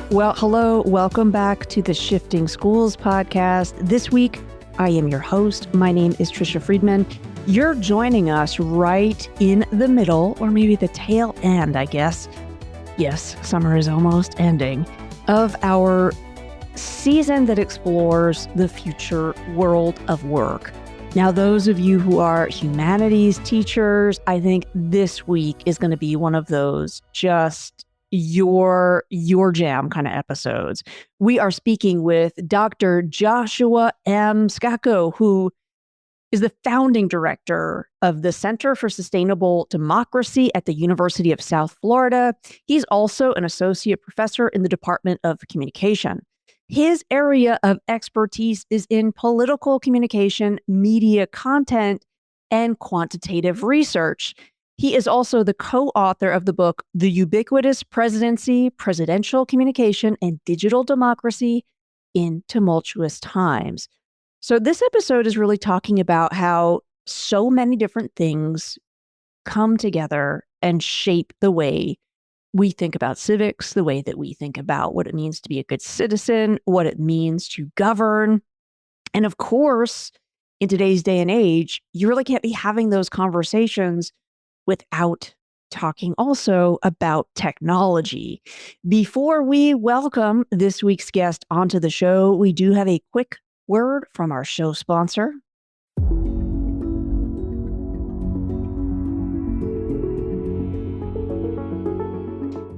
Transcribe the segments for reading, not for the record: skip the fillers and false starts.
Well, hello, welcome back to the Shifting Schools podcast. This week, I am your host. My name is Tricia Friedman. You're joining us right in the middle, or maybe the tail end, I guess. Yes, summer is almost ending, of our season that explores the future world of work. Now, those of you who are humanities teachers, I think this week is going to be one of those just your jam kind of episodes. We are speaking with Dr. Joshua M. Scacco, who is the founding director of the Center for Sustainable Democracy at the University of South Florida. He's also an associate professor in the Department of Communication. His area of expertise is in political communication, media content, and quantitative research. He is also the co-author of the book, The Ubiquitous Presidency, Presidential Communication and Digital Democracy in Tumultuous Times. So this episode is really talking about how so many different things come together and shape the way we think about civics, the way that we think about what it means to be a good citizen, what it means to govern. And of course, in today's day and age, you really can't be having those conversations without talking also about technology. Before we welcome this week's guest onto the show, we do have a quick word from our show sponsor.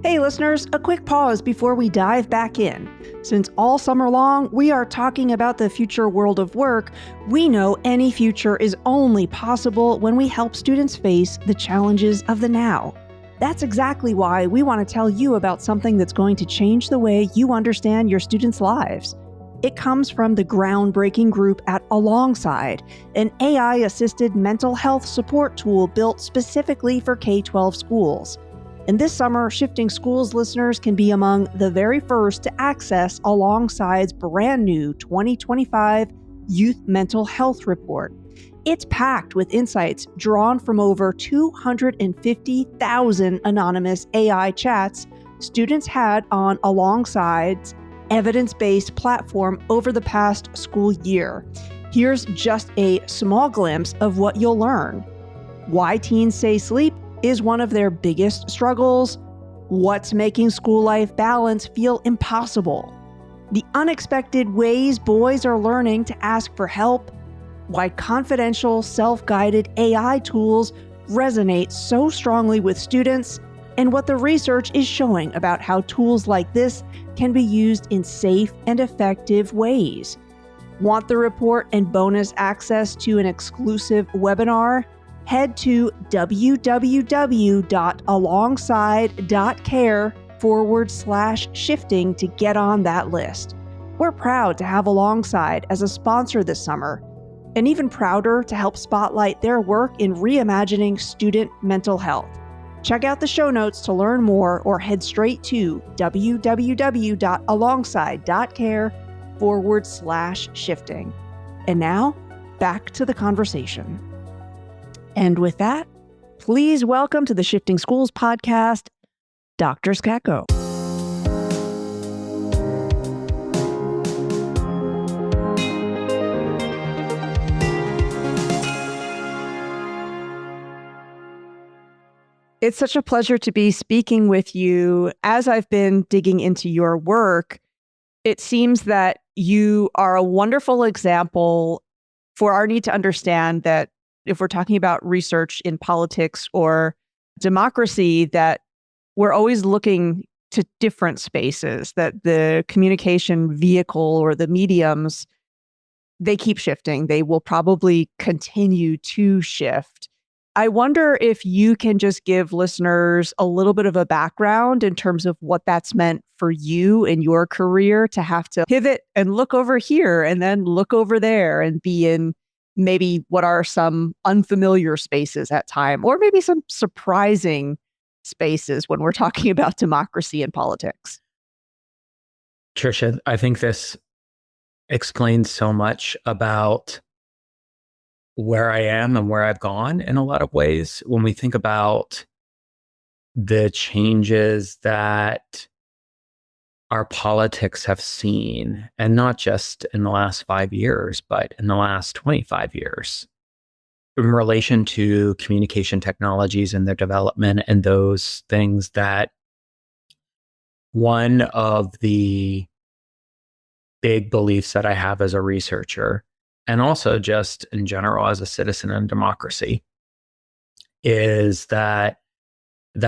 Hey listeners, a quick pause before we dive back in. Since all summer long, we are talking about the future world of work, we know any future is only possible when we help students face the challenges of the now. That's exactly why we want to tell you about something that's going to change the way you understand your students' lives. It comes from the groundbreaking group at Alongside, an AI-assisted mental health support tool built specifically for K-12 schools. And this summer, Shifting Schools listeners can be among the very first to access Alongside's brand new 2025 Youth Mental Health Report. It's packed with insights drawn from over 250,000 anonymous AI chats students had on Alongside's evidence-based platform over the past school year. Here's just a small glimpse of what you'll learn. Why teens say sleep is one of their biggest struggles, what's making school life balance feel impossible, the unexpected ways boys are learning to ask for help, why confidential, self-guided AI tools resonate so strongly with students, and what the research is showing about how tools like this can be used in safe and effective ways. Want the report and bonus access to an exclusive webinar? Head to www.alongside.care/shifting to get on that list. We're proud to have Alongside as a sponsor this summer, and even prouder to help spotlight their work in reimagining student mental health. Check out the show notes to learn more or head straight to www.alongside.care/shifting. And now, back to the conversation. And with that, please welcome to the Shifting Schools podcast, Dr. Scacco. It's such a pleasure to be speaking with you. As I've been digging into your work, it seems that you are a wonderful example for our need to understand that if we're talking about research in politics or democracy, that we're always looking to different spaces, that the communication vehicle or the mediums, they keep shifting. They will probably continue to shift. I wonder if you can just give listeners a little bit of a background in terms of what that's meant for you in your career to have to pivot and look over here and then look over there and be in maybe what are some unfamiliar spaces at time, or maybe some surprising spaces when we're talking about democracy and politics. Tricia, I think this explains so much about where I am and where I've gone in a lot of ways when we think about the changes that our politics have seen, and not just in the last 5 years, but in the last 25 years, in relation to communication technologies and their development and those things. That one of the big beliefs that I have as a researcher, and also just in general as a citizen in democracy, is that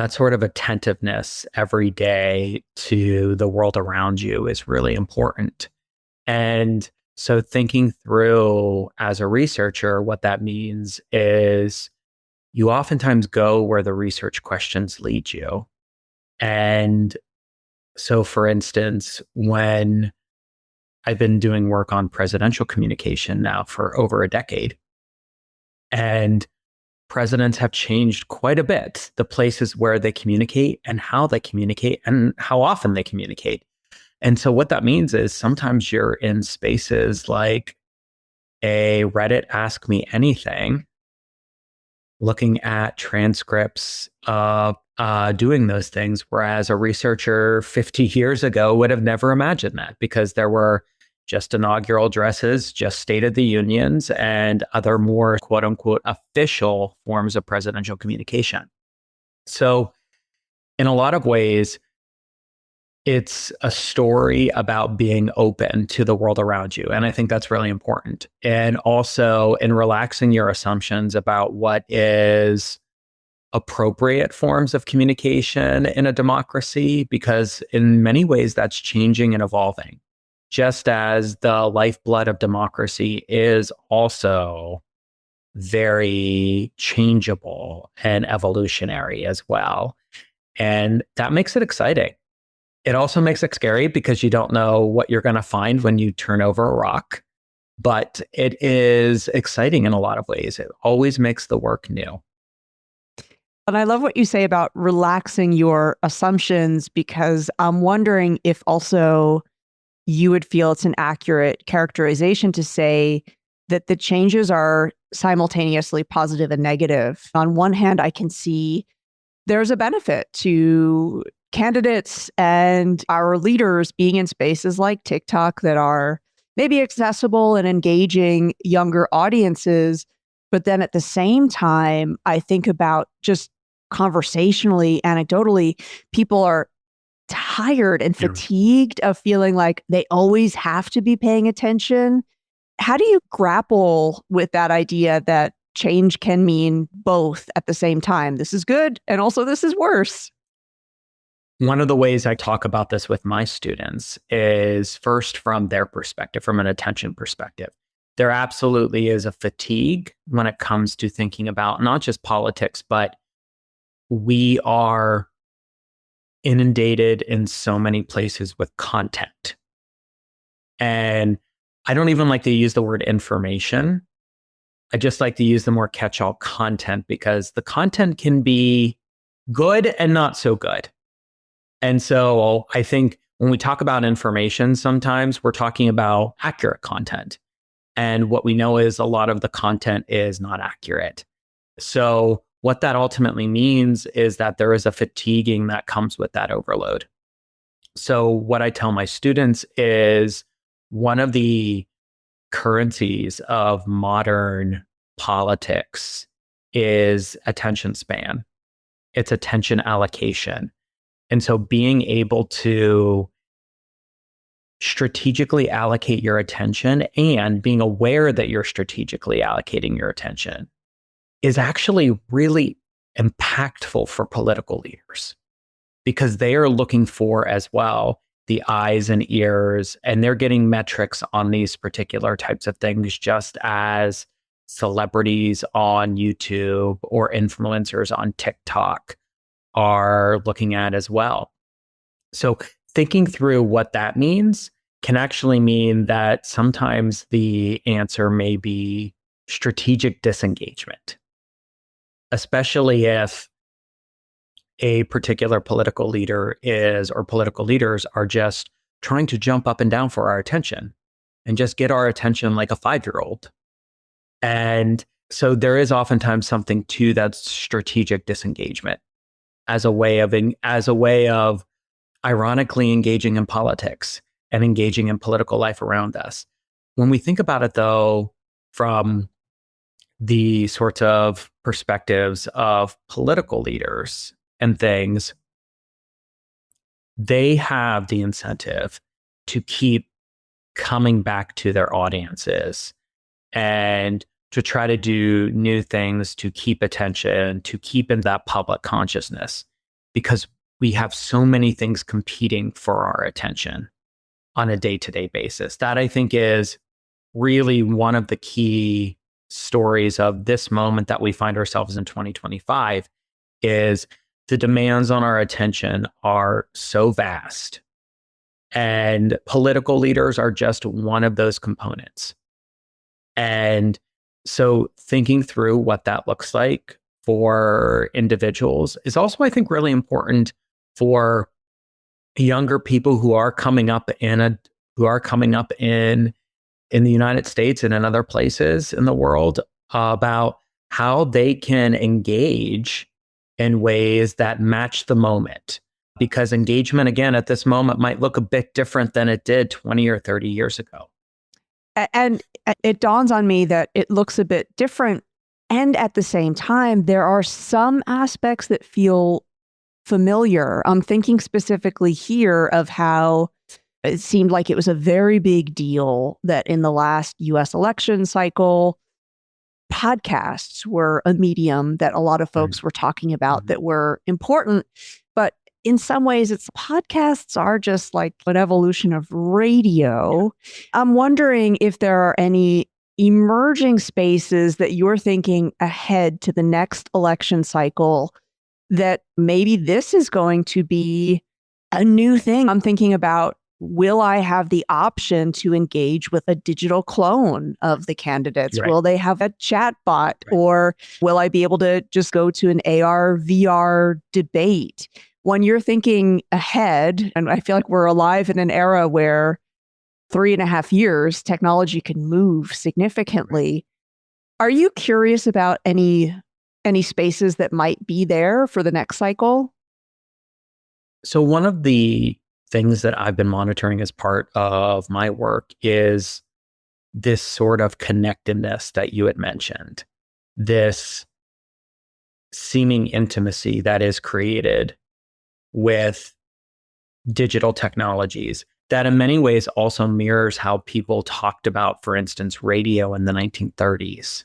sort of attentiveness every day to the world around you is really important. And so thinking through as a researcher, what that means is you oftentimes go where the research questions lead you. And so, for instance, when I've been doing work on presidential communication now for over a decade, and presidents have changed quite a bit, the places where they communicate and how often they communicate. And so what that means is sometimes you're in spaces like a Reddit Ask Me Anything, looking at transcripts of doing those things, whereas a researcher 50 years ago would have never imagined that, because there were just inaugural addresses, just State of the Unions, and other more quote unquote official forms of presidential communication. So in a lot of ways, it's a story about being open to the world around you. And I think that's really important. And also in relaxing your assumptions about what is appropriate forms of communication in a democracy, because in many ways that's changing and evolving. Just as the lifeblood of democracy is also very changeable and evolutionary as well. And that makes it exciting. It also makes it scary because you don't know what you're going to find when you turn over a rock. But it is exciting in a lot of ways. It always makes the work new. And I love what you say about relaxing your assumptions, because I'm wondering if also you would feel it's an accurate characterization to say that the changes are simultaneously positive and negative. On one hand, I can see there's a benefit to candidates and our leaders being in spaces like TikTok that are maybe accessible and engaging younger audiences. But then at the same time, I think about just conversationally, anecdotally, people are tired and fatigued of feeling like they always have to be paying attention. How do you grapple with that idea that change can mean both at the same time? This is good, and also this is worse. One of the ways I talk about this with my students is first from their perspective, from an attention perspective. There absolutely is a fatigue when it comes to thinking about not just politics, but we are inundated in so many places with content. And I don't even like to use the word information. I just like to use the more catch-all content, because the content can be good and not so good. And so I think when we talk about information, sometimes we're talking about accurate content. And what we know is a lot of the content is not accurate. So what that ultimately means is that there is a fatiguing that comes with that overload. So what I tell my students is one of the currencies of modern politics is attention span. It's attention allocation. And so being able to strategically allocate your attention and being aware that you're strategically allocating your attention is actually really impactful for political leaders, because they are looking for as well the eyes and ears, and they're getting metrics on these particular types of things, just as celebrities on YouTube or influencers on TikTok are looking at as well. So thinking through what that means can actually mean that sometimes the answer may be strategic disengagement, especially if a particular political leader is, or political leaders are just trying to jump up and down for our attention and just get our attention like a 5-year-old. And So there is oftentimes something to that strategic disengagement as a way of ironically engaging in politics and engaging in political life around us. When we think about it, though, from the sorts of perspectives of political leaders and things, they have the incentive to keep coming back to their audiences and to try to do new things, to keep attention, to keep in that public consciousness, because we have so many things competing for our attention on a day-to-day basis. That, I think, is really one of the key stories of this moment that we find ourselves in 2025, is the demands on our attention are so vast. And political leaders are just one of those components. And so thinking through what that looks like for individuals is also, I think, really important for younger people who are coming up in the United States and in other places in the world, about how they can engage in ways that match the moment. Because engagement, again, at this moment might look a bit different than it did 20 or 30 years ago. And it dawns on me that it looks a bit different. And at the same time, there are some aspects that feel familiar. I'm thinking specifically here of how it seemed like it was a very big deal that in the last US election cycle, podcasts were a medium that a lot of folks were talking about that were important. But in some ways, podcasts are just like an evolution of radio. I'm wondering if there are any emerging spaces that you're thinking ahead to the next election cycle that maybe this is going to be a new thing. I'm thinking about, will I have the option to engage with a digital clone of the candidates? Right. Will they have a chat bot? Right. Or will I be able to just go to an AR, VR debate? When you're thinking ahead, and I feel like we're alive in an era where 3.5 years, technology can move significantly. Are you curious about any spaces that might be there for the next cycle? So one of the things that I've been monitoring as part of my work is this sort of connectedness that you had mentioned, this seeming intimacy that is created with digital technologies that in many ways also mirrors how people talked about, for instance, radio in the 1930s.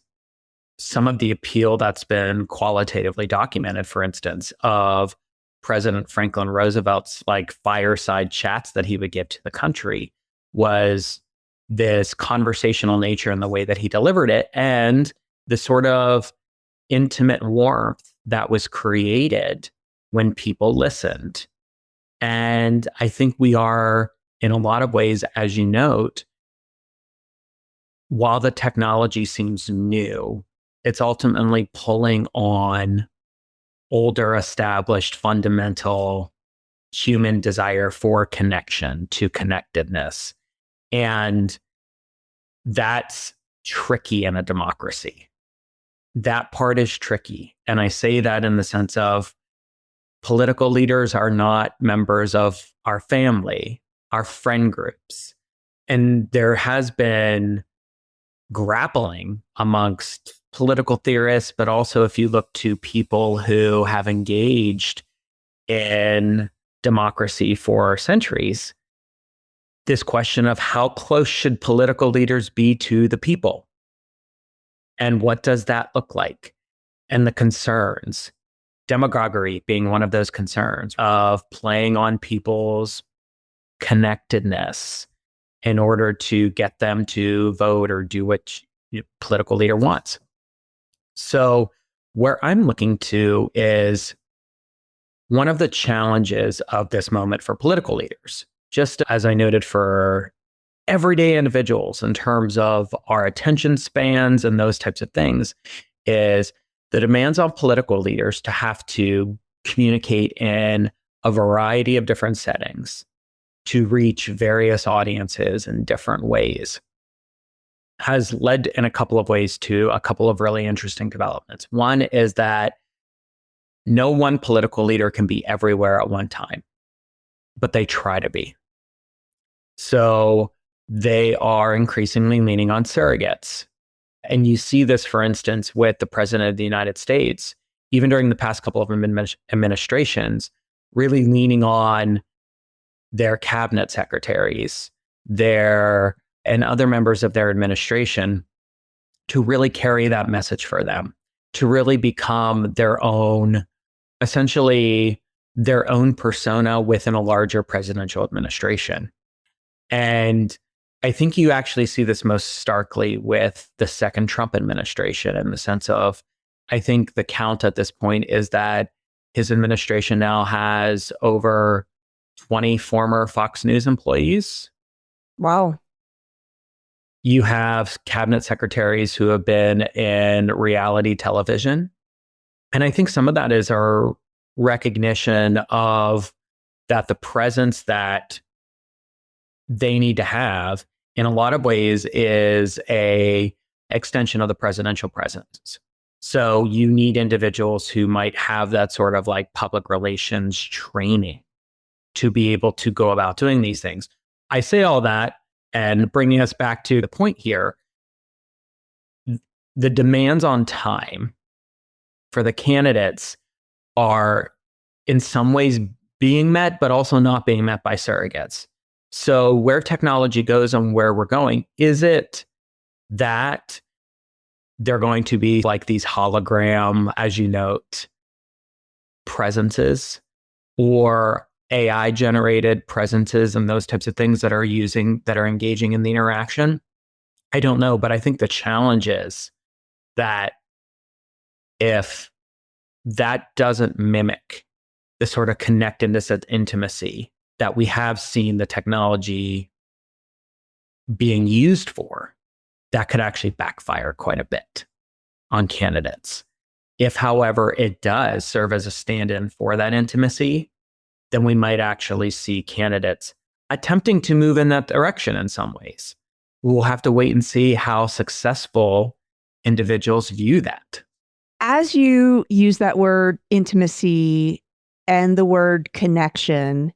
Some of the appeal that's been qualitatively documented, for instance, of President Franklin Roosevelt's like fireside chats that he would give to the country, was this conversational nature in the way that he delivered it, and the sort of intimate warmth that was created when people listened. And I think we are, in a lot of ways, as you note, while the technology seems new, it's ultimately pulling on older, established, fundamental human desire for connection, to connectedness. And that's tricky in a democracy. That part is tricky. And I say that in the sense of political leaders are not members of our family, our friend groups. And there has been grappling amongst political theorists, but also if you look to people who have engaged in democracy for centuries, this question of how close should political leaders be to the people? And what does that look like? And the concerns, demagoguery being one of those concerns, of playing on people's connectedness in order to get them to vote or do what political leader wants. So where I'm looking to is one of the challenges of this moment for political leaders, just as I noted for everyday individuals in terms of our attention spans and those types of things, is the demands on political leaders to have to communicate in a variety of different settings to reach various audiences in different ways. has led in a couple of ways to a couple of really interesting developments. One is that no one political leader can be everywhere at one time, but they try to be. So they are increasingly leaning on surrogates. And you see this, for instance, with the president of the United States, even during the past couple of administrations, really leaning on their cabinet secretaries, and other members of their administration to really carry that message for them, to really become essentially their own persona within a larger presidential administration. And I think you actually see this most starkly with the second Trump administration, in the sense of, I think the count at this point is that his administration now has over 20 former Fox News employees. Wow. You have cabinet secretaries who have been in reality television. And I think some of that is our recognition of that the presence that they need to have in a lot of ways is a extension of the presidential presence. So you need individuals who might have that sort of like public relations training to be able to go about doing these things. I say all that, and bringing us back to the point here, the demands on time for the candidates are in some ways being met, but also not being met by surrogates. So where technology goes and where we're going, is it that they're going to be like these hologram, as you note, presences, or AI generated presences and those types of things that are engaging in the interaction? I don't know, but I think the challenge is that if that doesn't mimic the sort of connectedness and intimacy that we have seen the technology being used for, that could actually backfire quite a bit on candidates. If, however, it does serve as a stand-in for that intimacy, then we might actually see candidates attempting to move in that direction in some ways. We'll have to wait and see how successful individuals view that. As you use that word intimacy and the word connection,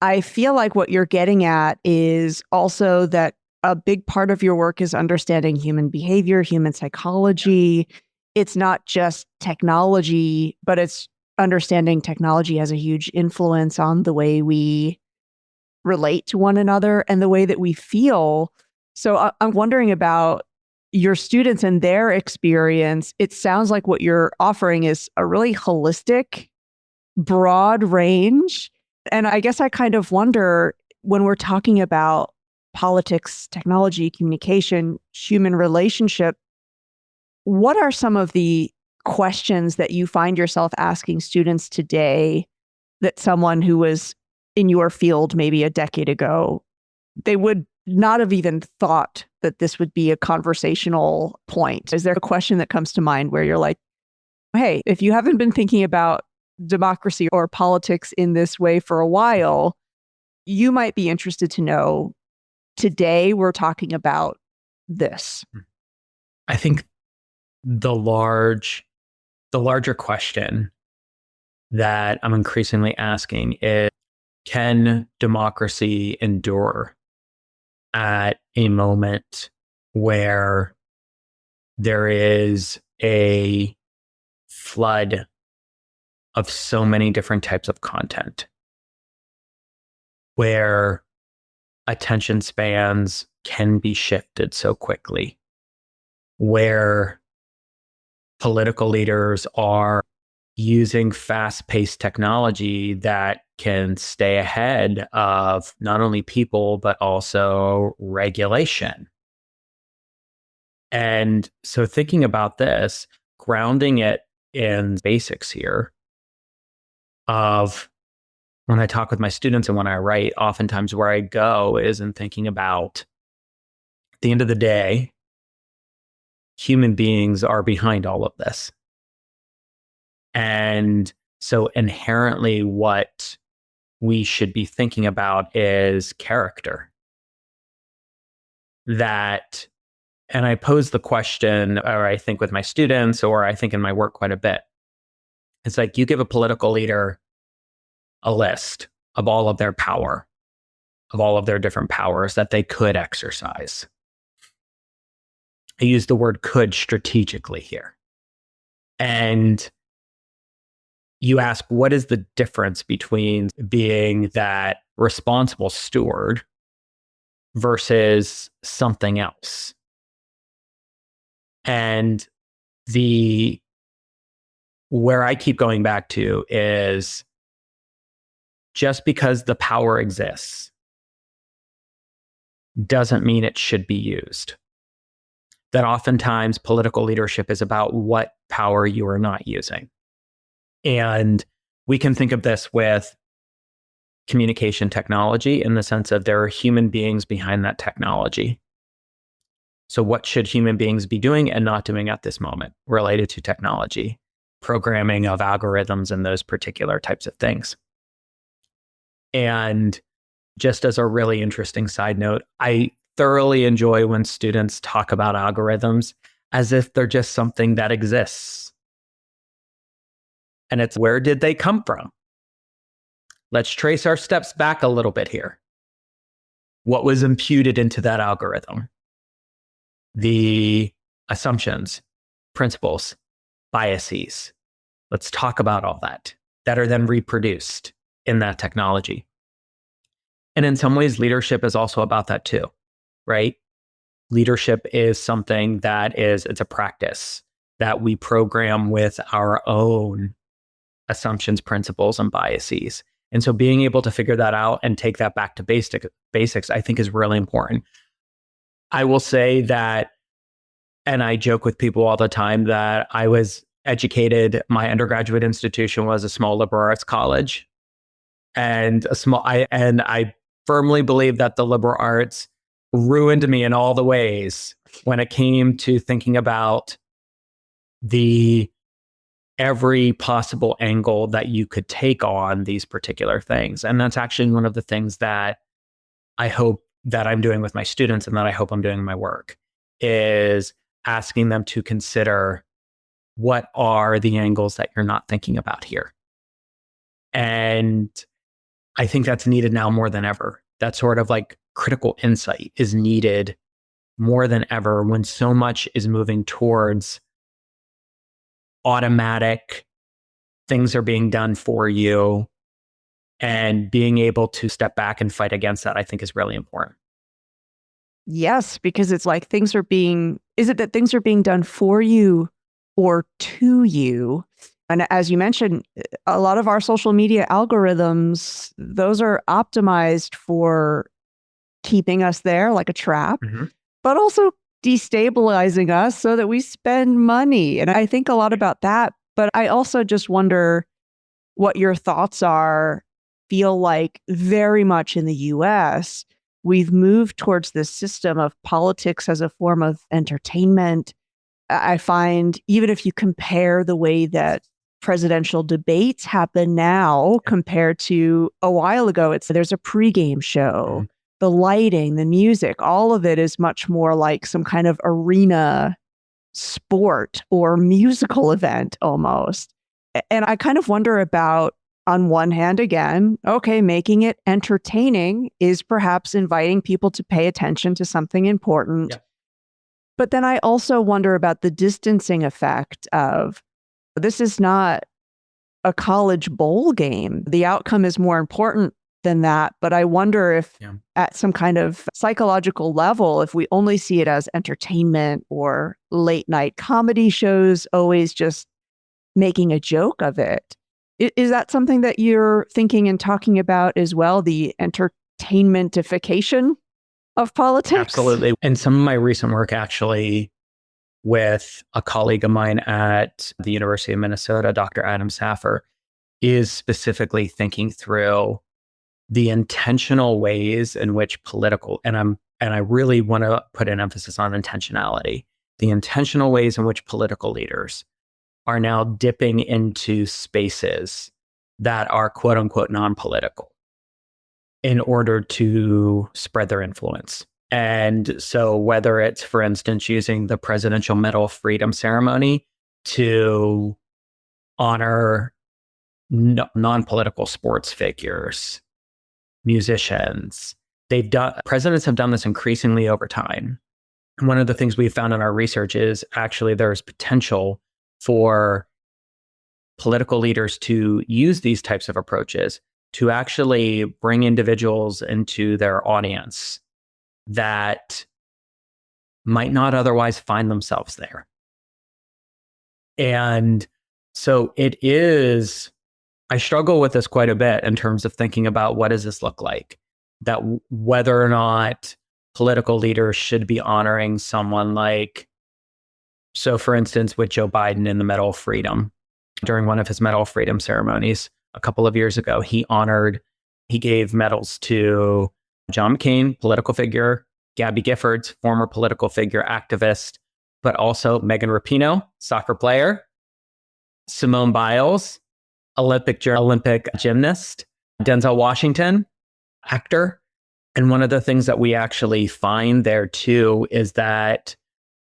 I feel like what you're getting at is also that a big part of your work is understanding human behavior, human psychology. It's not just technology, but it's understanding technology has a huge influence on the way we relate to one another and the way that we feel. So I'm wondering about your students and their experience. It sounds like what you're offering is a really holistic, broad range. And I guess I kind of wonder, when we're talking about politics, technology, communication, human relationship, what are some of the questions that you find yourself asking students today that someone who was in your field maybe a decade ago, they would not have even thought that this would be a conversational point? Is there a question that comes to mind where you're like, hey, if you haven't been thinking about democracy or politics in this way for a while, you might be interested to know today we're talking about this? I think the larger question that I'm increasingly asking is, can democracy endure at a moment where there is a flood of so many different types of content, where attention spans can be shifted so quickly, where political leaders are using fast-paced technology that can stay ahead of not only people, but also regulation. And so thinking about this, grounding it in basics here of when I talk with my students and when I write, oftentimes where I go is in thinking about, at the end of the day, human beings are behind all of this. And so inherently what we should be thinking about is character. That And I pose the question, or I think with my students, or I think in my work quite a bit. It's like you give a political leader a list of all of their power, of all of their different powers that they could exercise. I use the word could strategically here. And you ask, what is the difference between being that responsible steward versus something else? And where I keep going back to is just because the power exists doesn't mean it should be used. That oftentimes political leadership is about what power you are not using. And we can think of this with communication technology in the sense of there are human beings behind that technology. So what should human beings be doing and not doing at this moment related to technology, programming of algorithms and those particular types of things? And just as a really interesting side note, I thoroughly enjoy when students talk about algorithms as if they're just something that exists. And it's, where did they come from? Let's trace our steps back a little bit here. What was imputed into that algorithm? The assumptions, principles, biases. Let's talk about all that are then reproduced in that technology. And in some ways, leadership is also about that too, right? Leadership is something it's a practice that we program with our own assumptions, principles, and biases. And so being able to figure that out and take that back to basics, I think is really important. I will say that, and I joke with people all the time, that I was educated, my undergraduate institution was a small liberal arts college. And I firmly believe that the liberal arts ruined me in all the ways when it came to thinking about every possible angle that you could take on these particular things. And that's actually one of the things that I hope that I'm doing with my students and that I hope I'm doing in my work, is asking them to consider, what are the angles that you're not thinking about here? And I think that's needed now more than ever. That sort of like critical insight is needed more than ever when so much is moving towards automatic things are being done for you, and being able to step back and fight against that, I think, is really important. Yes, because it's like is it that things are being done for you or to you? And as you mentioned, a lot of our social media algorithms, those are optimized for keeping us there like a trap, but also destabilizing us so that we spend money. And I think a lot about that. But I also just wonder what your thoughts are. Feel like very much in the US, we've moved towards this system of politics as a form of entertainment. I find even if you compare the way that presidential debates happen now compared to a while ago, there's a pregame show, the lighting, the music, all of it is much more like some kind of arena sport or musical event almost. And I kind of wonder about, on one hand, again, okay, making it entertaining is perhaps inviting people to pay attention to something important. Yeah. But then I also wonder about the distancing effect of, this is not a college bowl game. The outcome is more important than that. But I wonder if at some kind of psychological level, if we only see it as entertainment or late night comedy shows, always just making a joke of it. Is that something that you're thinking and talking about as well, the entertainmentification of politics? Absolutely. And some of my recent work actually with a colleague of mine at the University of Minnesota, Dr. Adam Saffer, is specifically thinking through the intentional ways in which and I really want to put an emphasis on intentionality, the intentional ways in which political leaders are now dipping into spaces that are quote unquote non-political in order to spread their influence. And so whether it's, for instance, using the Presidential Medal of Freedom ceremony to honor non-political sports figures, musicians, presidents have done this increasingly over time. And one of the things we've found in our research is actually there's potential for political leaders to use these types of approaches to actually bring individuals into their audience that might not otherwise find themselves there. And so I struggle with this quite a bit in terms of thinking about what does this look like, that whether or not political leaders should be honoring someone like, so for instance, with Joe Biden in the Medal of Freedom, during one of his Medal of Freedom ceremonies a couple of years ago, he gave medals to John McCain, political figure, Gabby Giffords, former political figure, activist, but also Megan Rapinoe, soccer player, Simone Biles, Olympic gymnast, Denzel Washington, actor. And one of the things that we actually find there too is that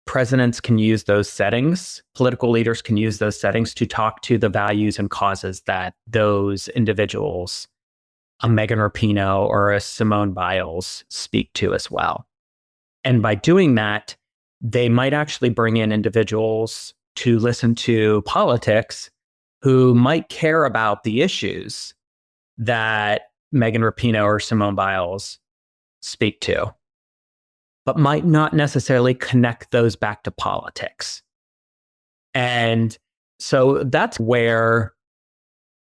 presidents can use those settings, political leaders can use those settings to talk to the values and causes that those individuals, a Megan Rapinoe or a Simone Biles, speak to as well. And by doing that, they might actually bring in individuals to listen to politics who might care about the issues that Megan Rapinoe or Simone Biles speak to, but might not necessarily connect those back to politics. And so that's where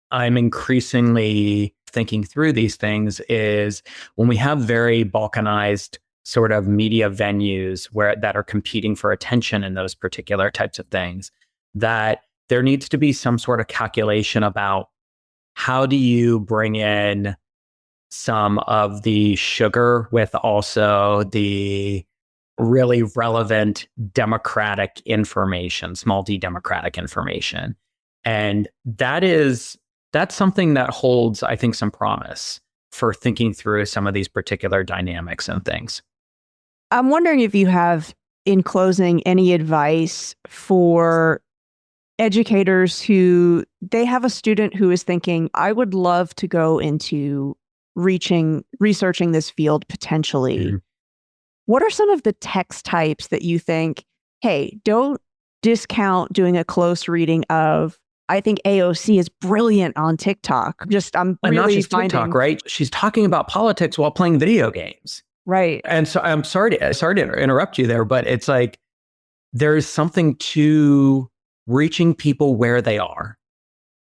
I'm increasingly thinking through these things, is when we have very balkanized sort of media venues that are competing for attention in those particular types of things, that there needs to be some sort of calculation about how do you bring in some of the sugar with also the really relevant democratic information, small d democratic information. And that's something that holds, I think, some promise for thinking through some of these particular dynamics and things. I'm wondering if you have, in closing, any advice for educators who they have a student who is thinking, I would love to go into researching this field potentially. Mm-hmm. What are some of the text types that you think, hey, don't discount doing a close reading of, I think AOC is brilliant on TikTok. I'm really not just finding TikTok, right? She's talking about politics while playing video games. Right. And so I'm sorry to interrupt you there, but it's like there's something to reaching people where they are.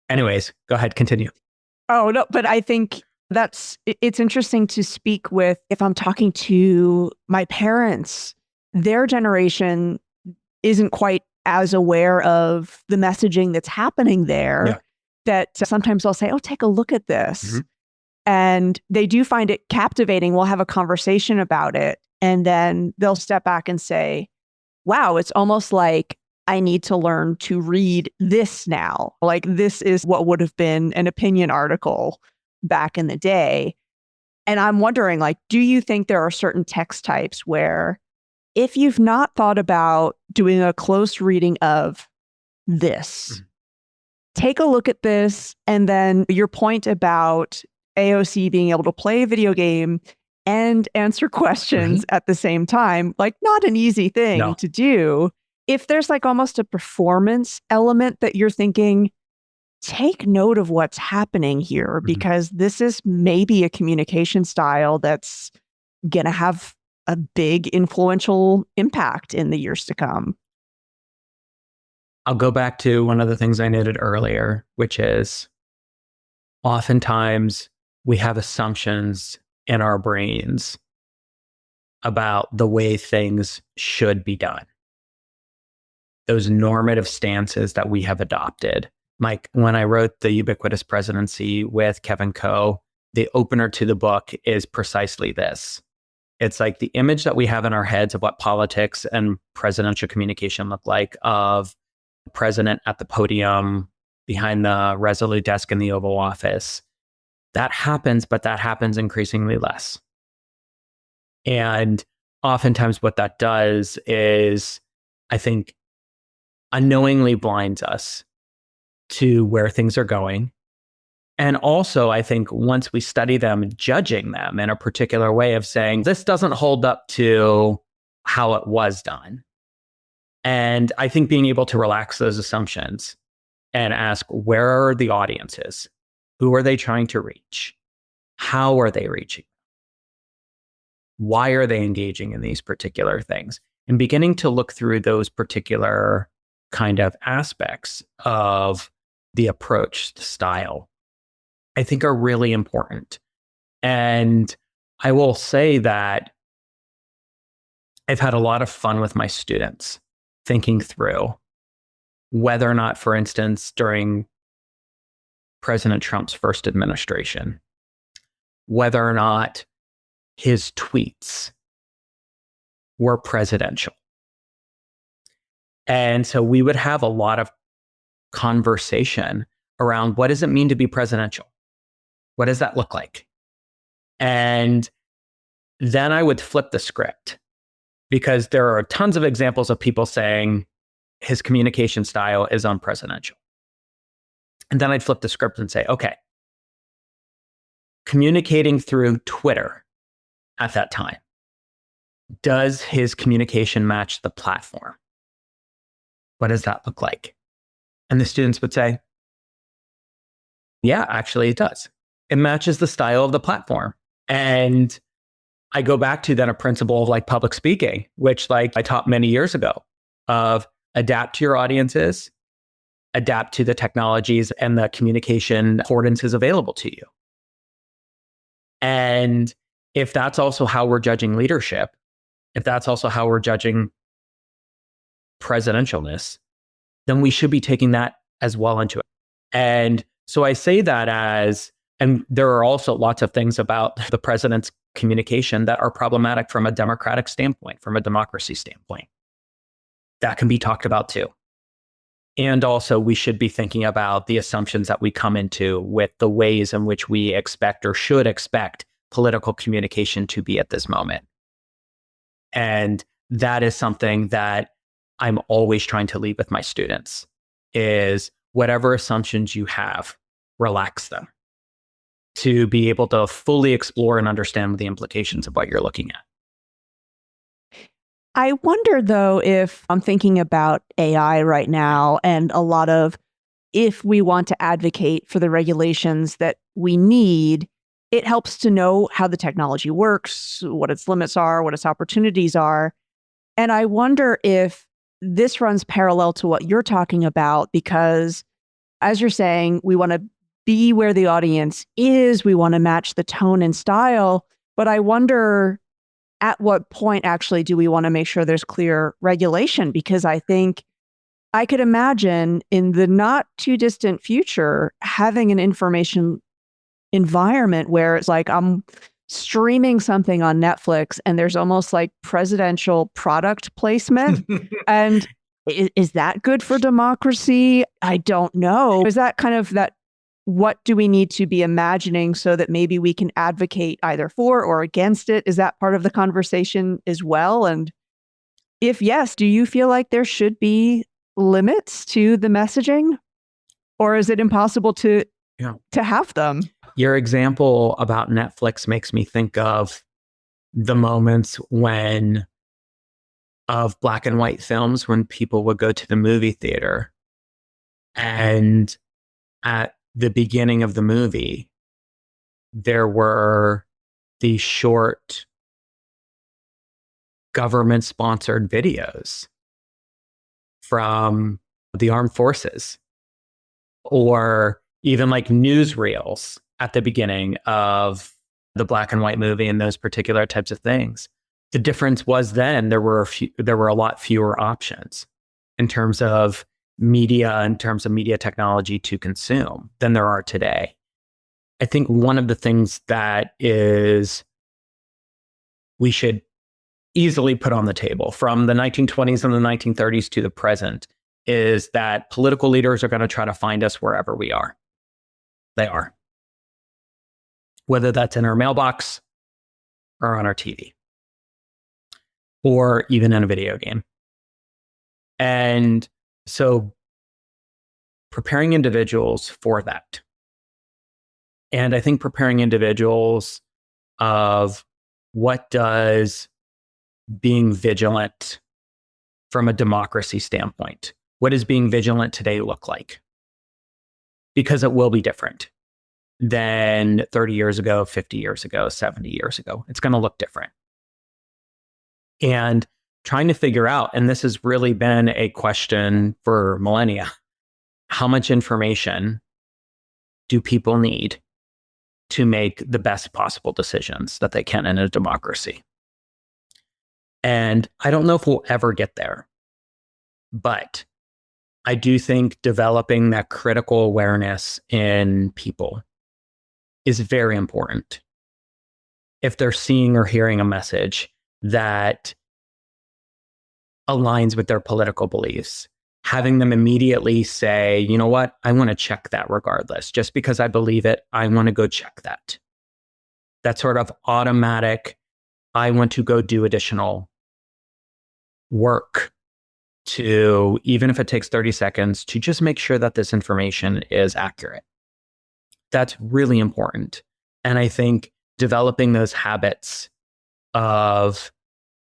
Anyways, go ahead, continue. Oh, no, but I think it's interesting to speak with, if I'm talking to my parents, their generation isn't quite as aware of the messaging that's happening there, yeah, that sometimes I'll say, oh, take a look at this. Mm-hmm. And they do find it captivating. We'll have a conversation about it. And then they'll step back and say, wow, it's almost like I need to learn to read this now. Like this is what would have been an opinion article back in the day. And I'm wondering, like, do you think there are certain text types where if you've not thought about doing a close reading of this, take a look at this, and then your point about AOC being able to play a video game and answer questions at the same time, like not an easy thing to do. If there's like almost a performance element that you're thinking, take note of what's happening here, because this is maybe a communication style that's going to have a big influential impact in the years to come. I'll go back to one of the things I noted earlier, which is oftentimes we have assumptions in our brains about the way things should be done. Those normative stances that we have adopted. Mike, when I wrote The Ubiquitous Presidency with Kevin Coe, the opener to the book is precisely this. It's like the image that we have in our heads of what politics and presidential communication look like, of the president at the podium, behind the resolute desk in the Oval Office. That happens, but that happens increasingly less. And oftentimes what that does is, I think, unknowingly blinds us to where things are going. And also, I think once we study them, judging them in a particular way of saying, this doesn't hold up to how it was done. And I think being able to relax those assumptions and ask, where are the audiences? Who are they trying to reach? How are they reaching? Why are they engaging in these particular things? And beginning to look through those particular kind of aspects of the approach, the style, I think are really important. And I will say that I've had a lot of fun with my students thinking through whether or not, for instance, during President Trump's first administration, whether or not his tweets were presidential. And so we would have a lot of conversation around, what does it mean to be presidential? What does that look like? And then I would flip the script, because there are tons of examples of people saying his communication style is unpresidential. And then I'd flip the script and say, okay, communicating through Twitter at that time, does his communication match the platform? What does that look like? And the students would say, yeah, actually it does. It matches the style of the platform. And I go back to then a principle of like public speaking, which like I taught many years ago, of adapt to your audiences, adapt to the technologies and the communication affordances available to you. And if that's also how we're judging leadership, if that's also how we're judging presidentialness, then we should be taking that as well into it. And so I say that as, and there are also lots of things about the president's communication that are problematic from a democratic standpoint, from a democracy standpoint. That can be talked about too. And also, we should be thinking about the assumptions that we come into with the ways in which we expect or should expect political communication to be at this moment. And that is something that I'm always trying to leave with my students, is whatever assumptions you have, relax them to be able to fully explore and understand the implications of what you're looking at. I wonder, though, if I'm thinking about AI right now, and a lot of, if we want to advocate for the regulations that we need, it helps to know how the technology works, what its limits are, what its opportunities are. And I wonder if this runs parallel to what you're talking about, because as you're saying, we want to be where the audience is, we want to match the tone and style. But I wonder, at what point actually do we want to make sure there's clear regulation? Because I think I could imagine in the not too distant future having an information environment where it's like I'm streaming something on Netflix and there's almost like presidential product placement. And is that good for democracy? I don't know. Is that kind of that? What do we need to be imagining so that maybe we can advocate either for or against it? Is that part of the conversation as well? And if yes, do you feel like there should be limits to the messaging? Or is it impossible to have them? Your example about Netflix makes me think of the moments of black and white films when people would go to the movie theater, and at the beginning of the movie, there were these short government-sponsored videos from the armed forces, or even like newsreels at the beginning of the black and white movie and those particular types of things. The difference was then there were a lot fewer options in terms of media technology to consume than there are today. I think one of the things that we should easily put on the table from the 1920s and the 1930s to the present is that political leaders are going to try to find us wherever we are. They are. Whether that's in our mailbox or on our TV. or even in a video game. And so preparing individuals for that. And I think preparing individuals of what does being vigilant from a democracy standpoint, what does being vigilant today look like? Because it will be different than 30 years ago, 50 years ago, 70 years ago. It's going to look different. And trying to figure out, and this has really been a question for millennia, how much information do people need to make the best possible decisions that they can in a democracy? And I don't know if we'll ever get there, but I do think developing that critical awareness in people is very important. If they're seeing or hearing a message that aligns with their political beliefs, having them immediately say, you know what, I want to check that regardless. Just because I believe it, I want to go check that. That sort of automatic, I want to go do additional work to, even if it takes 30 seconds, to just make sure that this information is accurate. That's really important. And I think developing those habits of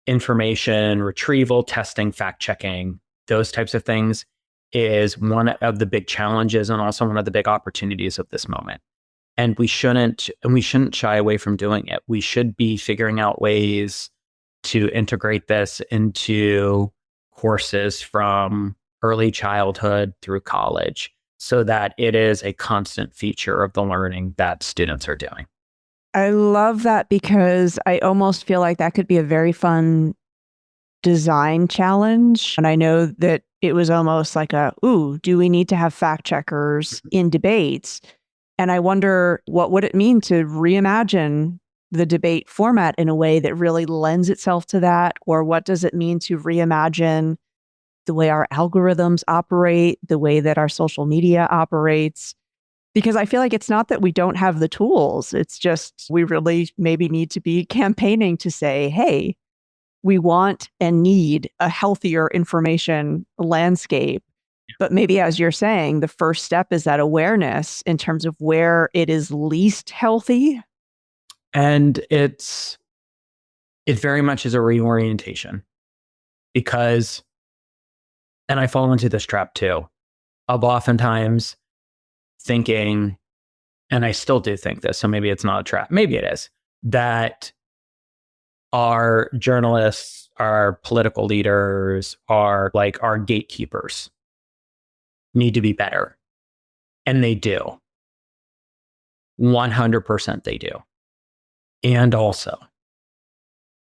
information retrieval, testing, fact checking, those types of things is one of the big challenges and also one of the big opportunities of this moment. And we shouldn't shy away from doing it. We should be figuring out ways to integrate this into courses from early childhood through college so that it is a constant feature of the learning that students are doing. I love that because I almost feel like that could be a very fun design challenge. And I know that it was almost like do we need to have fact checkers in debates? And I wonder, what would it mean to reimagine the debate format in a way that really lends itself to that? Or what does it mean to reimagine the way our algorithms operate, the way that our social media operates? Because I feel like it's not that we don't have the tools. It's just we really maybe need to be campaigning to say, hey, we want and need a healthier information landscape. But maybe, as you're saying, the first step is that awareness in terms of where it is least healthy. And it very much is a reorientation because, and I fall into this trap too, of oftentimes thinking, and I still do think this, so maybe it's not a trap, maybe it is, that our journalists, our political leaders, are like our gatekeepers need to be better. And they do. 100% they do. And also,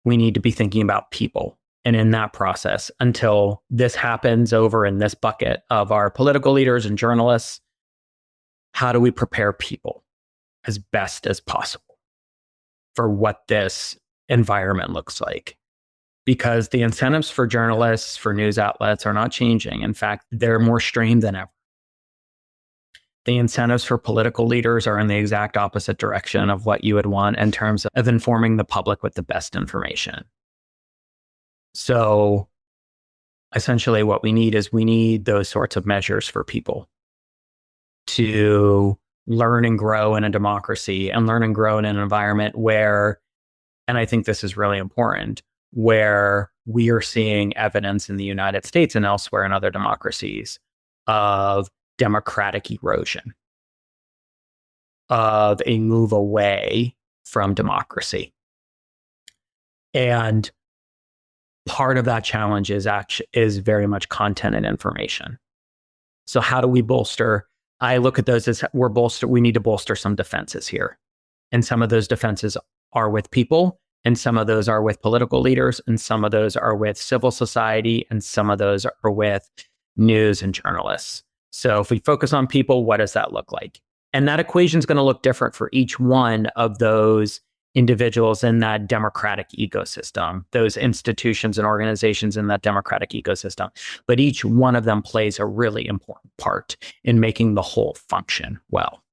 we need to be thinking about people. And in that process, until this happens over in this bucket of our political leaders and journalists, how do we prepare people as best as possible for what this environment looks like? Because the incentives for journalists, for news outlets are not changing. In fact, they're more strained than ever. The incentives for political leaders are in the exact opposite direction of what you would want in terms of informing the public with the best information. So essentially what we need those sorts of measures for people to learn and grow in a democracy and learn and grow in an environment where, and I think this is really important, where we are seeing evidence in the United States and elsewhere in other democracies of democratic erosion, of a move away from democracy. And part of that challenge is very much content and information. So how do we bolster? I look at those as we need to bolster some defenses here. And some of those defenses are with people, and some of those are with political leaders, and some of those are with civil society, and some of those are with news and journalists. So if we focus on people, what does that look like? And that equation is going to look different for each one of those individuals in that democratic ecosystem, those institutions and organizations in that democratic ecosystem. But each one of them plays a really important part in making the whole function well.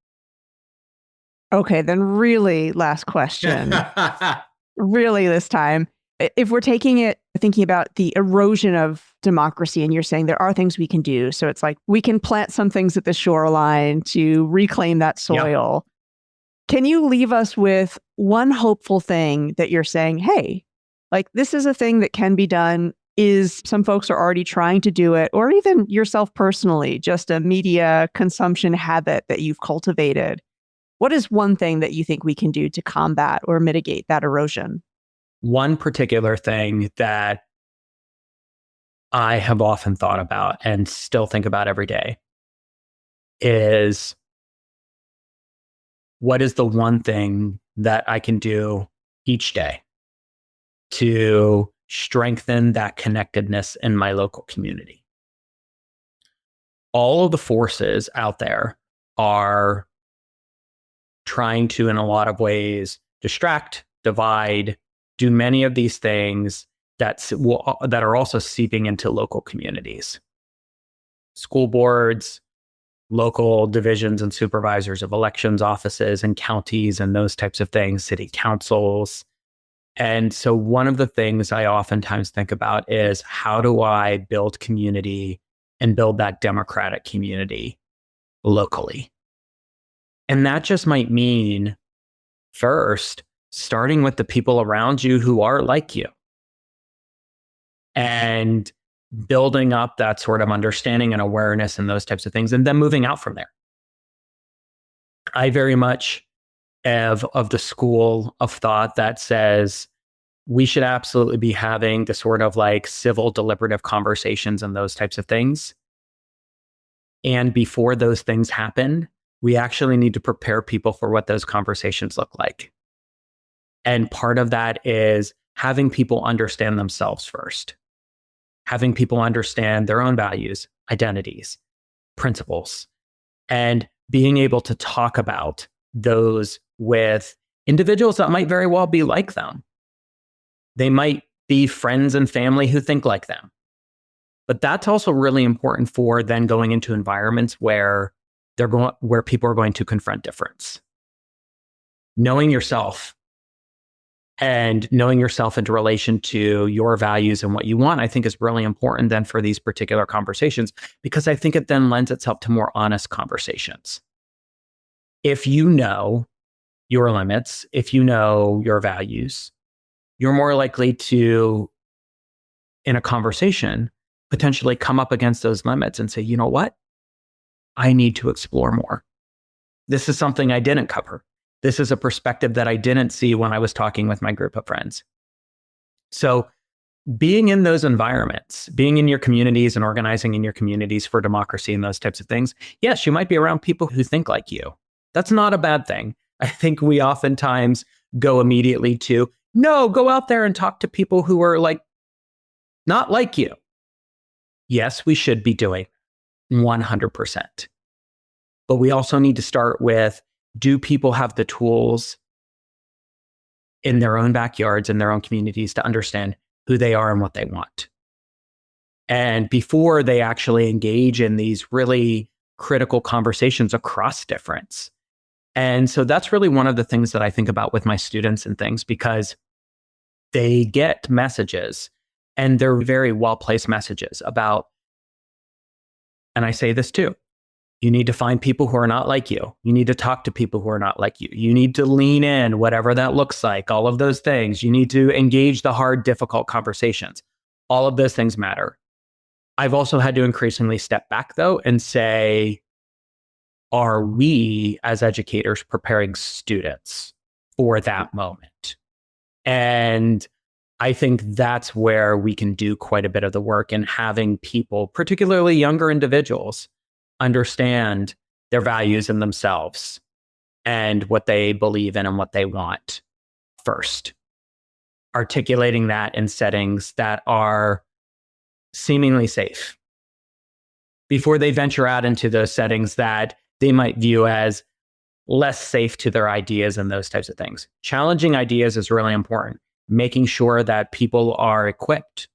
Okay, then really last question. Really this time. if we're thinking about the erosion of democracy, and you're saying there are things we can do. So it's like we can plant some things at the shoreline to reclaim that soil. Yeah. Can you leave us with one hopeful thing that you're saying, hey, like this is a thing that can be done? Is some folks are already trying to do it, or even yourself personally, just a media consumption habit that you've cultivated? What is one thing that you think we can do to combat or mitigate that erosion? One particular thing that I have often thought about and still think about every day is, what is the one thing that I can do each day to strengthen that connectedness in my local community? All of the forces out there are trying to, in a lot of ways, distract, divide, do many of these things that are also seeping into local communities. School boards, local divisions and supervisors of elections offices and counties and those types of things, city councils. And so one of the things I oftentimes think about is, how do I build community and build that democratic community locally? And that just might mean, first, starting with the people around you who are like you and building up that sort of understanding and awareness and those types of things, and then moving out from there. I very much am of the school of thought that says we should absolutely be having the sort of like civil deliberative conversations and those types of things. And before those things happen, we actually need to prepare people for what those conversations look like. And part of that is having people understand themselves first, having people understand their own values, identities, principles, and being able to talk about those with individuals that might very well be like them. They might be friends and family who think like them. But that's also really important for then going into environments where where people are going to confront difference. Knowing yourself and knowing yourself in relation to your values and what you want, I think is really important then for these particular conversations, because I think it then lends itself to more honest conversations. If you know your limits, if you know your values, you're more likely to, in a conversation, potentially come up against those limits and say, you know what? I need to explore more. This is something I didn't cover. This is a perspective that I didn't see when I was talking with my group of friends. So being in those environments, being in your communities and organizing in your communities for democracy and those types of things, yes, you might be around people who think like you. That's not a bad thing. I think we oftentimes go immediately to, no, go out there and talk to people who are like, not like you. Yes, we should be doing 100%. But we also need to start with, do people have the tools in their own backyards and their own communities to understand who they are and what they want? And before they actually engage in these really critical conversations across difference. And so that's really one of the things that I think about with my students and things, because they get messages, and they're very well-placed messages about, and I say this too, you need to find people who are not like you. You need to talk to people who are not like you. You need to lean in, whatever that looks like, all of those things. You need to engage the hard, difficult conversations. All of those things matter. I've also had to increasingly step back, though, and say, are we as educators preparing students for that moment? And I think that's where we can do quite a bit of the work in having people, particularly younger individuals, understand their values in themselves and what they believe in and what they want first. Articulating that in settings that are seemingly safe before they venture out into those settings that they might view as less safe to their ideas and those types of things. Challenging ideas is really important. Making sure that people are equipped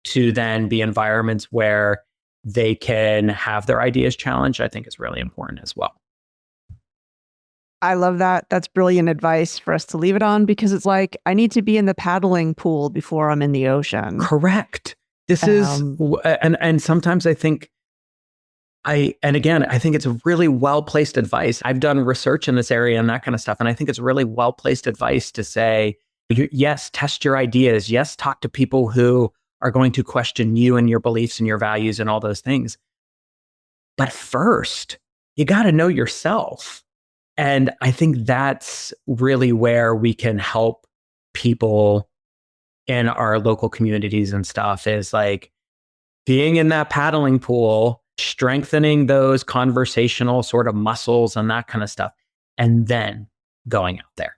to then be environments where they can have their ideas challenged, I think is really important as well. I love that. That's brilliant advice for us to leave it on, because it's like, I need to be in the paddling pool before I'm in the ocean. Correct. This is, and sometimes I think I think it's a really well-placed advice. I've done research in this area and that kind of stuff. And I think it's really well-placed advice to say, yes, test your ideas. Yes, talk to people who are going to question you and your beliefs and your values and all those things. But first, you got to know yourself. And I think that's really where we can help people in our local communities and stuff, is like being in that paddling pool, strengthening those conversational sort of muscles and that kind of stuff, and then going out there.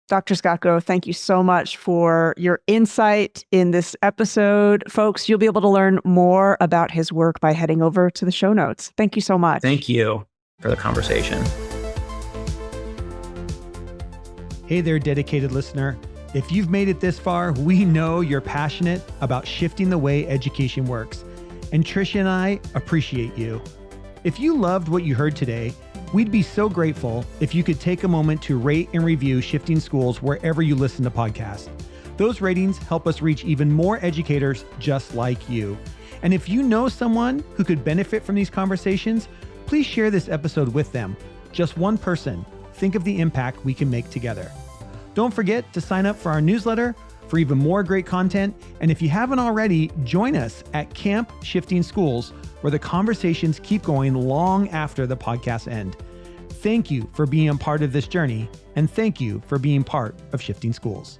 Dr. Scacco, thank you so much for your insight in this episode. Folks, you'll be able to learn more about his work by heading over to the show notes. Thank you so much. Thank you for the conversation. Hey there, dedicated listener. If you've made it this far, we know you're passionate about shifting the way education works. And Tricia and I appreciate you. If you loved what you heard today, we'd be so grateful if you could take a moment to rate and review Shifting Schools wherever you listen to podcasts. Those ratings help us reach even more educators just like you. And if you know someone who could benefit from these conversations, please share this episode with them. Just one person. Think of the impact we can make together. Don't forget to sign up for our newsletter for even more great content. And if you haven't already, join us at Camp Shifting Schools, where the conversations keep going long after the podcasts end. Thank you for being a part of this journey, and thank you for being part of Shifting Schools.